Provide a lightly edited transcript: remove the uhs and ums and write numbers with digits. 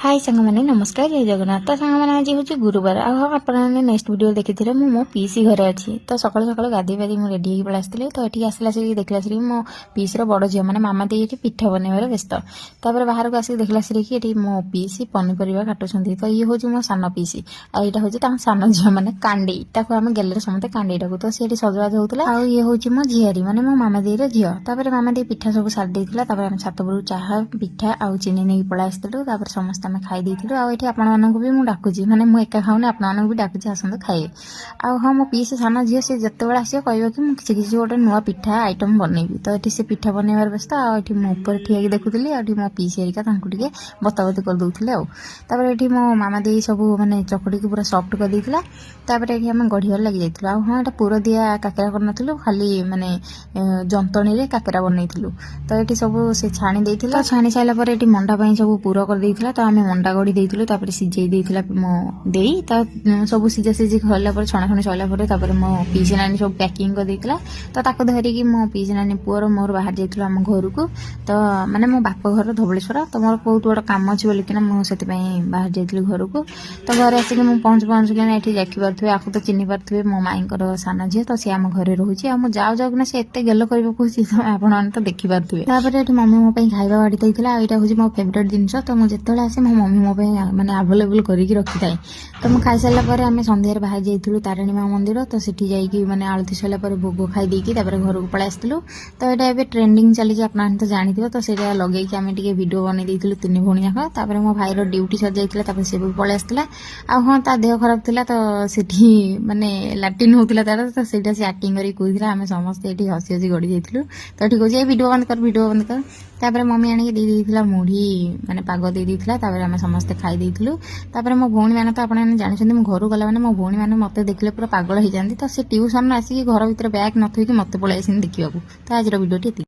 हाय सांग मैंने नमस्कार जय जगन्नाथ। तो सांग मैंने आज हूँ गुरुवार आपने नेक्स्ट वीडियो देखी थे मो पीसी घरे अच्छी तो सकाल सकाल गाधे पाधे मुझे रेडी होगी पलि आसती तो ये आसला से देखला से मो पीसी बड़ झील मैंने मामा दी पिठा बनवार व्यस्त तापर बाहर को आसिक देखला से कि मो पीसी पनीपरिया काटुंट तो ये हूँ मो सान पीसी आईटा हूँ सान झील मैंने कांडी आम गेलरे समस्त कांडी डाकू तो सी सजबाज होता आ ये हूँ मो झीआरी मैंने मो मामा दी झील मामा दी पिठा सब सारी देता छात पर चाह पिठा आउ चीनी नहीं पलि आसलु समस्त आम खाई देथिलु आ एठी आपण मानक भी मु डाकुची माने मु एका खाउनी आपण मानक भी डाकुची आसंद खाए आ हां मो पीस साना झियो से जत्ते बेला आसी कहबो कि मु किछि किछि गोटे नुवा पिठा आइटम बनैबी तो एठी से पिठा बनैबार व्यस्त आ एठी मु ऊपर ठिया कि देखुतली एठी मो पीस एरिका तांकु टिके बताबती कर दउथिले आ तापर एठी मो मामा देई सब माने चकड़ी के पूरा सॉफ्ट कर देथिला तापर एठी हम गढियार लागि जाइथिलु आ हां एटा पूरा दिया काकेरा करनथिलु खाली माने जंतणी रे काकेरा बनैथिलु तो एठी सब से छाणी देथिला छाणी साइला पर एठी मंडा पई सब पूरा कर देथिला तो आमे मंडा गड़ी देइथिलु तापर सिझेई देइथिला मो देई ता सब सिझा सिझी खला पर छणा छणी सइला पर तापर मो पीसी नानी सब पैकिंग कर देइथिला तो ताको धरि कि मो पीसी नानी पुअर मोर बाहर जाइथिलु हम घर को तो माने मो बाप घर धबळेश्वर तो मोर बहुत बड़ काम अछि बोली कि ना मो सेति पई बाहर जाइथिलु घर को तो घर आसी कि मो पहुंच के एठी देखि परथुवे आकु तो चिन्हि परथुवे मो माई कर साना झियो तो से हम घरे रहूची आ मो जाउ जाउ ना से एते गेलो करबो खुशी तो आपण माने तो देखि परथुवे तापर एठी मम्मी मो पई खाइबा बाडी देइथिला एटा होची मो फेवरेट जिंस तो मो जेतेले आसे मो मम्मी मो माने अवेलेबल करके रखी थाए तो मुझे खाई सारा पर आम सन्धार बाहर जाइलु तारिणी माँ मंदिर तो सेठी जाइए मैंने आलती सैला भोग खाई देकी घर को पलि आसलु तो यहाँ एवं ट्रेंडिंग चली आप तो जानते तो से लगे आम टे भिडियो बन देलु तीन भौणी जाक मो भाईर ड्यूटी सर जाता सी भी पलि आसला आ हाँ ता देह खराब था तो सेठी माने लाट्रिन होता तार तो सीटा से एक्टिंग कर आम समस्त ये हसी हसी गड़ी जाइलु तो ठीक अच्छे भिडियो बंद कर तापर मम्मी आनिक देदेला मुढ़ी माने पाग देदेला आम समस्ते खाई देइथिलु तापर मो भौणी मैंने तो आपने जानते मो घर गला मैंने मो भौणी मैंने मत देखले पूरा पागल हो जाती तो से ट्यूशन आसिक घर भर बैग न थी मत पलि देखा तो आज वीडियो